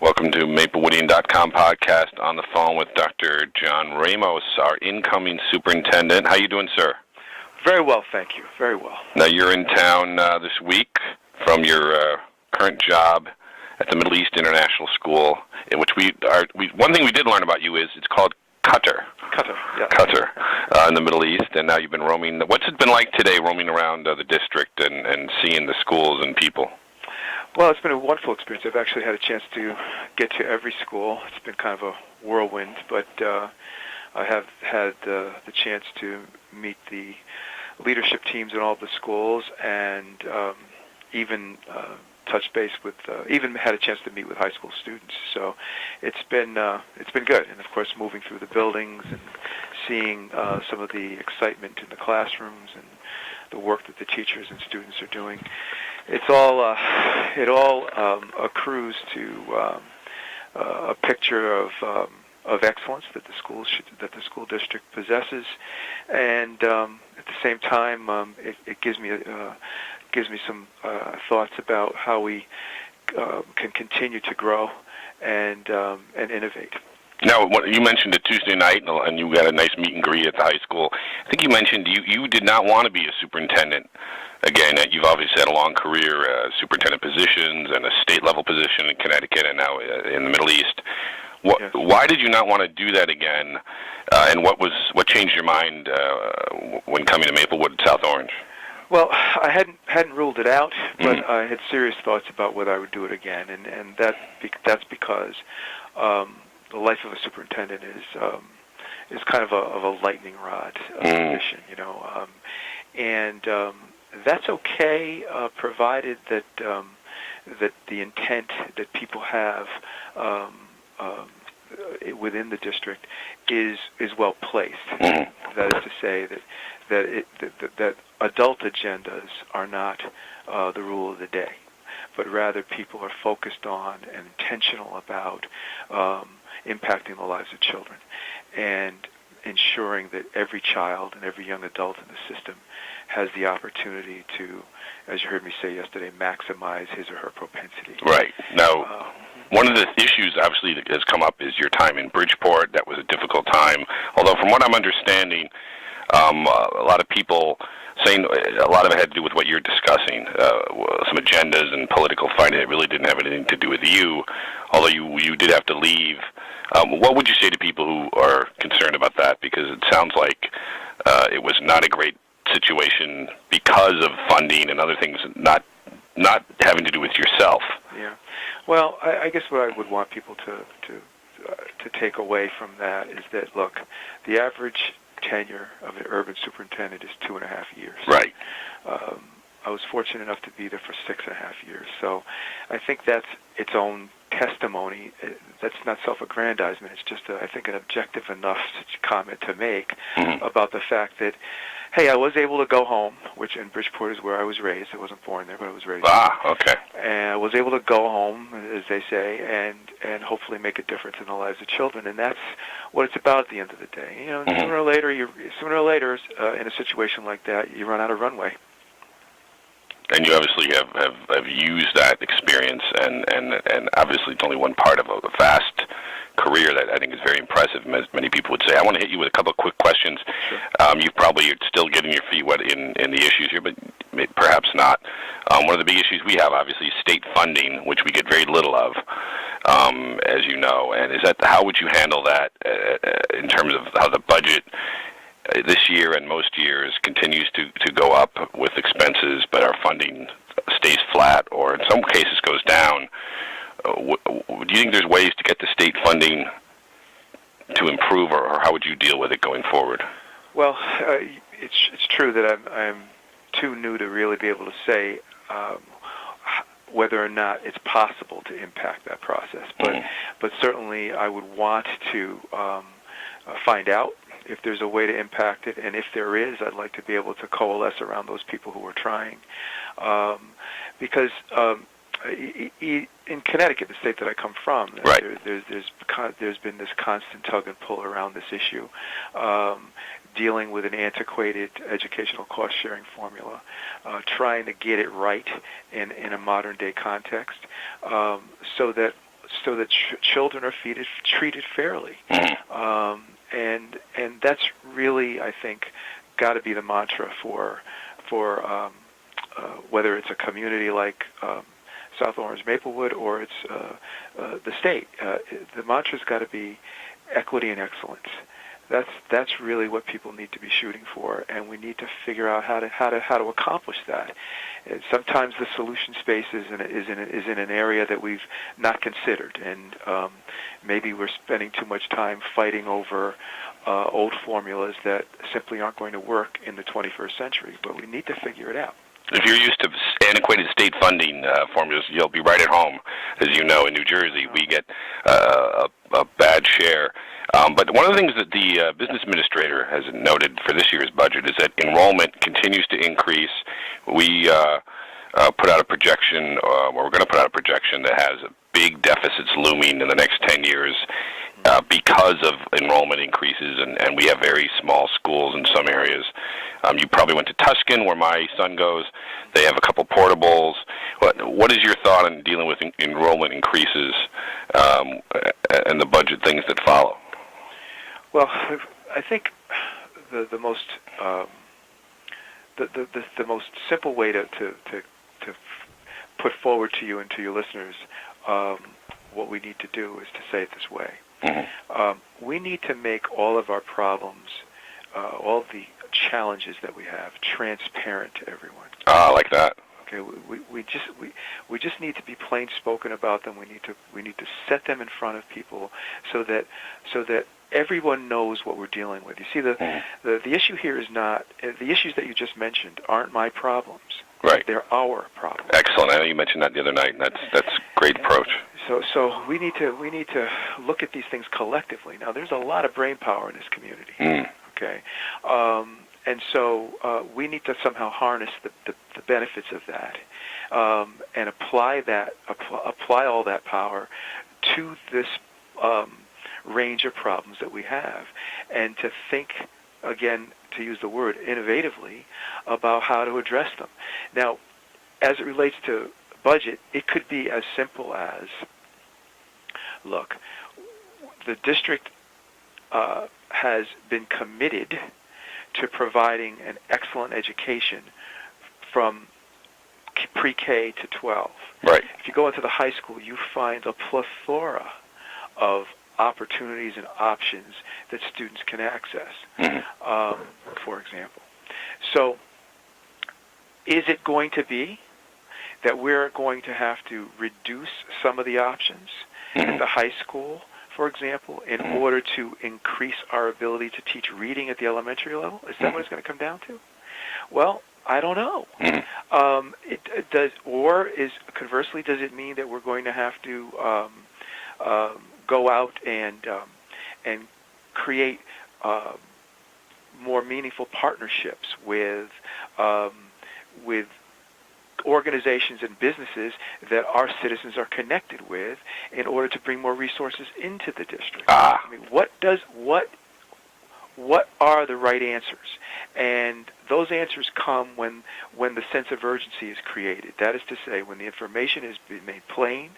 Welcome to MapleWoodian.com podcast. On the phone with Dr. John Ramos, our incoming superintendent. How you doing, sir? Very well, thank you. Very well. Now, you're in town this week from your current job at the Middle East International School, in which one thing we did learn about you is it's called Qatar. Qatar, in the Middle East, and now you've been roaming. What's it been like today, roaming around the district and seeing the schools and people? Well, it's been a wonderful experience. I've actually had a chance to get to every school. It's been kind of a whirlwind, but I have had the chance to meet the leadership teams in all of the schools, and even touch base with, even had a chance to meet with high school students. So it's been good. And of course, moving through the buildings and seeing some of the excitement in the classrooms and the work that the teachers and students are doing. It all accrues to a picture of excellence that the school district possesses, and at the same time, it gives me some thoughts about how we can continue to grow and innovate. Now, you mentioned a Tuesday night, and you got a nice meet and greet at the high school. I think you mentioned you did not want to be a superintendent. Again, you've obviously had a long career, superintendent positions and a state-level position in Connecticut and now in the Middle East. Yes. Why did you not want to do that again, and what changed your mind when coming to Maplewood, South Orange? Well, I hadn't ruled it out, but I had serious thoughts about whether I would do it again, and that's because the life of a superintendent is kind of a lightning rod position, and that's okay, provided that the intent that people have within the district is well placed. That is to say that adult agendas are not the rule of the day, but rather people are focused on and intentional about impacting the lives of children and ensuring that every child and every young adult in the system has the opportunity to, as you heard me say yesterday, maximize his or her propensity. Right. Now, one of the issues, obviously, that has come up is your time in Bridgeport. That was a difficult time. Although, from what I'm understanding, a lot of people saying a lot of it had to do with what you're discussing, some agendas and political fighting. It really didn't have anything to do with you, although you did have to leave. What would you say to people who are concerned about that? Because it sounds like it was not a great situation because of funding and other things, not having to do with yourself. Yeah. Well, I guess what I would want people to take away from that is that, look, the average tenure of an urban superintendent is 2.5 years. Right. I was fortunate enough to be there for 6.5 years. So I think that's its own testimony. That's not self-aggrandizement. It's just, I think, an objective enough comment to make about the fact that, hey, I was able to go home, which in Bridgeport is where I was raised. I wasn't born there, but I was raised there. Okay. And I was able to go home, as they say, and hopefully make a difference in the lives of children. And that's what it's about at the end of the day. Sooner or later, in a situation like that, you run out of runway. And you obviously have used that experience, and obviously it's only one part of a vast career that I think is very impressive. As many people would say. I want to hit you with a couple of quick questions. Sure. You probably are still getting your feet wet in the issues here, but perhaps not. One of the big issues we have, obviously, is state funding, which we get very little of, as you know. And how would you handle that in terms of how the budget this year and most years continues to go up with expenses, but our funding stays flat, or in some cases goes down? Do you think there's ways to get the state funding to improve, or how would you deal with it going forward? Well, it's true that I'm too new to really be able to say whether or not it's possible to impact that process. But certainly I would want to find out if there's a way to impact it, and if there is, I'd like to be able to coalesce around those people who are trying. Because in Connecticut, the state that I come from, right, there's been this constant tug and pull around this issue, dealing with an antiquated educational cost-sharing formula, trying to get it right in a modern-day context, so that children are treated fairly. And that's really, I think, got to be the mantra for whether it's a community like South Orange Maplewood or it's the state. The mantra's got to be equity and excellence. That's really what people need to be shooting for, and we need to figure out how to accomplish that. And sometimes the solution space is in an area that we've not considered, and maybe we're spending too much time fighting over old formulas that simply aren't going to work in the 21st century. But we need to figure it out. If you're used to antiquated state funding formulas, you'll be right at home. As you know, in New Jersey, we get a bad share. But one of the things that the business administrator has noted for this year's budget is that enrollment continues to increase. We put out a projection, or we're going to put out a projection that has big deficits looming in the next 10 years because of enrollment increases, and we have very small schools in some areas. You probably went to Tuscan, where my son goes. They have a couple portables. What is your thought on dealing with enrollment increases and the budget things that follow? Well, I think the most the most simple way to put forward to you and to your listeners what we need to do is to say it this way. We need to make all of our problems, all the challenges that we have, transparent to everyone. I like that. Okay, we just need to be plain spoken about them. We need to set them in front of people so that everyone knows what we're dealing with. You see, the issue here is not the issues that you just mentioned aren't my problems. Right. They're our problems. Excellent. I know you mentioned that the other night, and that's great approach. So we need to look at these things collectively. Now, there's a lot of brain power in this community. Okay, and so we need to somehow harness the benefits of that and apply all that power to this range of problems that we have, and to think, again, to use the word, innovatively about how to address them. Now, as it relates to budget, it could be as simple as, look, the district has been committed to providing an excellent education from pre-K to 12. Right. If you go into the high school, you find a plethora of opportunities and options that students can access, for example. So is it going to be that we're going to have to reduce some of the options at the high school, for example, in order to increase our ability to teach reading at the elementary level? Is that what it's going to come down to? Well, I don't know. It does, or is conversely, does it mean that we're going to have to go out and create more meaningful partnerships with organizations and businesses that our citizens are connected with in order to bring more resources into the district? I mean, what are the right answers? And those answers come when the sense of urgency is created. That is to say, when the information has been made plain,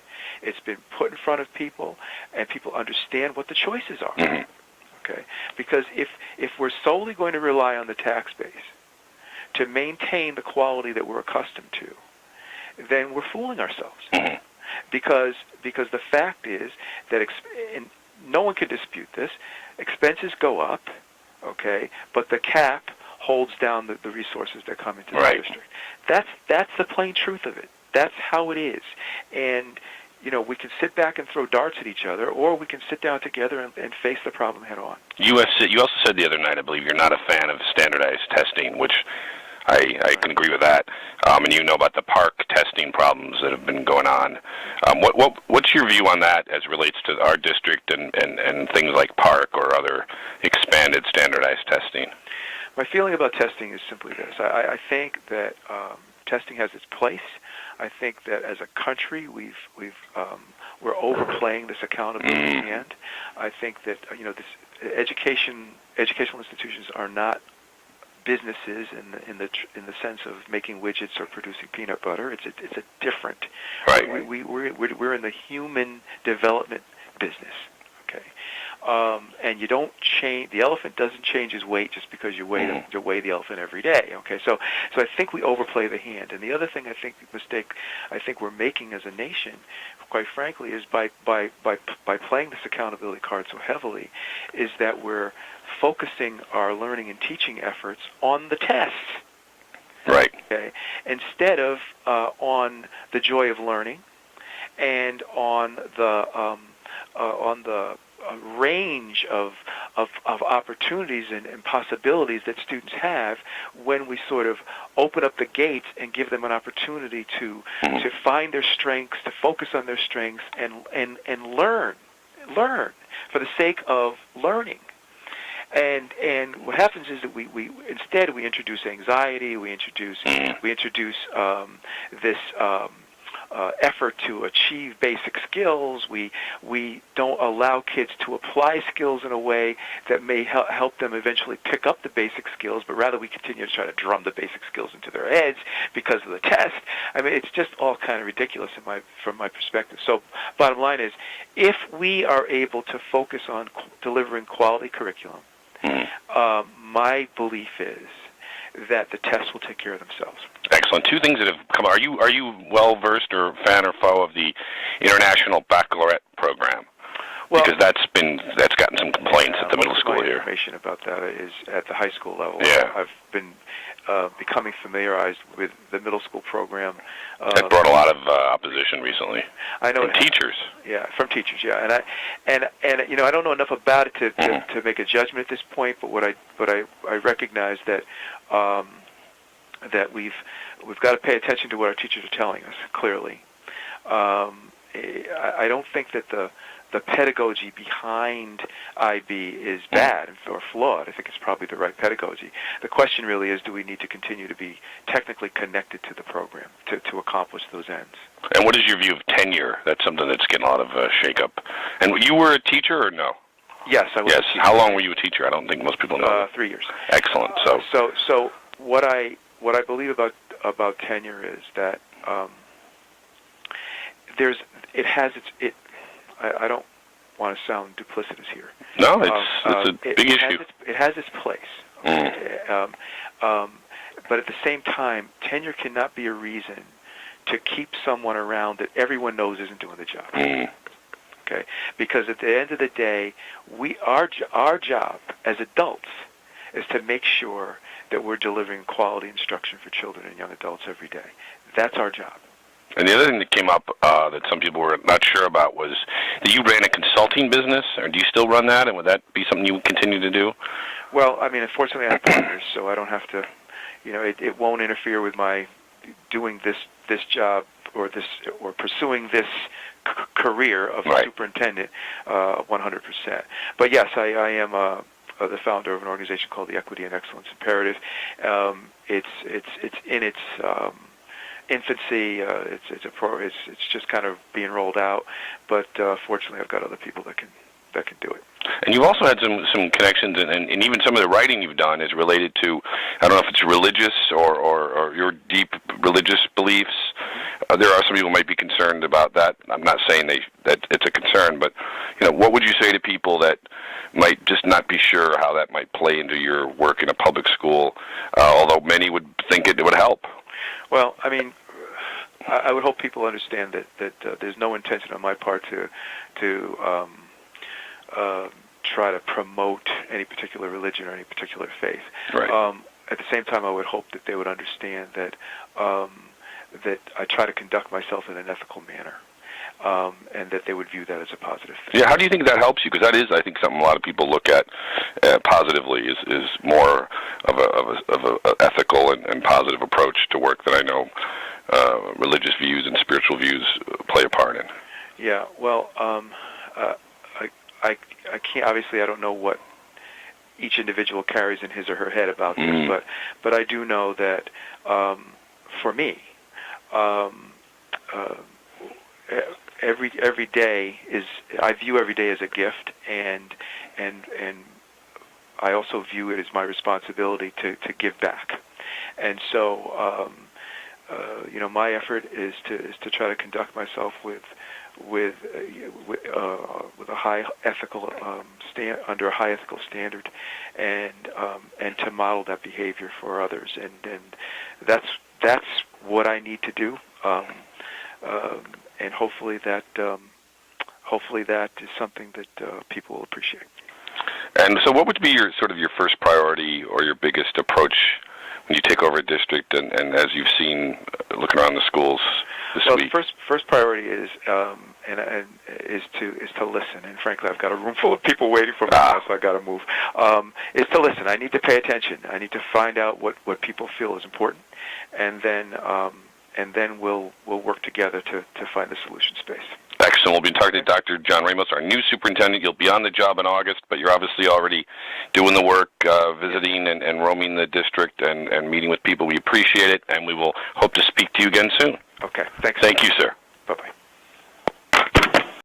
it's been put in front of people, and people understand what the choices are. Okay? Because if we're solely going to rely on the tax base to maintain the quality that we're accustomed to, then we're fooling ourselves. Because the fact is that, and no one can dispute this, expenses go up, okay, but the cap holds down the resources that come into the district. That's the plain truth of it. That's how it is. And we can sit back and throw darts at each other, or we can sit down together and face the problem head on. You also said the other night, I believe, you're not a fan of standardized testing, which I can agree with that. And you know about the park testing problems that have been going on. What's your view on that as relates to our district and things like park or other expanded standardized testing? My feeling about testing is simply this. I think that testing has its place. I think that as a country, we're overplaying this accountability end. I think that this educational institutions are not businesses in the sense of making widgets or producing peanut butter. It's a different. Right. We're in the human development business. Okay. And you don't change. The elephant doesn't change his weight just because you weigh the elephant every day. Okay. So I think we overplay the hand. And the other thing mistake I think we're making as a nation, quite frankly, is by playing this accountability card so heavily, is that we're focusing our learning and teaching efforts on the tests. Right. Okay. Instead of on the joy of learning and on the range of opportunities and possibilities that students have when we sort of open up the gates and give them an opportunity to find their strengths, to focus on their strengths, and learn for the sake of learning. And what happens is that we instead introduce anxiety, we introduce this effort to achieve basic skills. We don't allow kids to apply skills in a way that may help them eventually pick up the basic skills, but rather we continue to try to drum the basic skills into their heads because of the test. I mean, it's just all kind of ridiculous from my perspective. So bottom line is, if we are able to focus on delivering quality curriculum, my belief is that the tests will take care of themselves. Excellent. Two things that have come. Are you well versed or fan or foe of the International Baccalaureate program? Well, because that's gotten some complaints at the middle school my here. Information about that is at the high school level. Yeah. I've been becoming familiarized with the middle school program. That brought a lot of opposition recently. I know from teachers. Yeah, from teachers. Yeah, and I don't know enough about it to make a judgment at this point. But what I recognize that that we've got to pay attention to what our teachers are telling us. Clearly, I don't think that the pedagogy behind IB is bad or flawed. I think it's probably the right pedagogy. The question really is, do we need to continue to be technically connected to the program to accomplish those ends? And what is your view of tenure? That's something that's getting a lot of shake-up. And you were a teacher or no? Yes, I was. Yes. How long were you a teacher? I don't think most people know. 3 years. Excellent. So what I believe about tenure is that I don't want to sound duplicitous here. No, it's a big issue. It has its place. But at the same time, tenure cannot be a reason to keep someone around that everyone knows isn't doing the job. Okay? Because at the end of the day, our job as adults is to make sure that we're delivering quality instruction for children and young adults every day. That's our job. And the other thing that came up that some people were not sure about was that you ran a consulting business, or do you still run that, and would that be something you would continue to do? Well, I mean, unfortunately I have partners, so I don't have to, it won't interfere with my doing this job or pursuing this career of superintendent 100%. But yes, I am the founder of an organization called the Equity and Excellence Imperative. It's in its infancy. It's just kind of being rolled out, but fortunately, I've got other people that can do it. And you've also had some connections, and even some of the writing you've done is related to, I don't know if it's religious or your deep religious beliefs. There are some people who might be concerned about that. I'm not saying that it's a concern, but what would you say to people that might just not be sure how that might play into your work in a public school, although many would think it would help? Well, I mean, I would hope people understand that there's no intention on my part to try to promote any particular religion or any particular faith. Right. At the same time, I would hope that they would understand that that I try to conduct myself in an ethical manner, and that they would view that as a positive thing. Yeah. How do you think that helps you? Because that is, I think, something a lot of people look at positively is more of a ethical and positive approach to work that I know religious views and spiritual views play a part in. Yeah. Well, I can't. Obviously, I don't know what each individual carries in his or her head about this, but I do know that for me, every day is, I view every day as a gift, and I also view it as my responsibility to give back. And so, my effort is to try to conduct myself with a high ethical under a high ethical standard, and to model that behavior for others, and that's what I need to do, and hopefully that is something that people will appreciate. And so, what would be your first priority or your biggest approach when you take over a district, and as you've seen looking around the schools this week? Well, first priority is to listen. And frankly, I've got a room full of people waiting for me now, so I got to move. Is to listen. I need to pay attention. I need to find out what people feel is important, and then we'll work together to find the solution space. Excellent. We'll be talking to Dr. John Ramos, our new superintendent. You'll be on the job in August, but you're obviously already doing the work, visiting and roaming the district and meeting with people. We appreciate it, and we will hope to speak to you again soon. Okay. Thanks. Thank you, sir.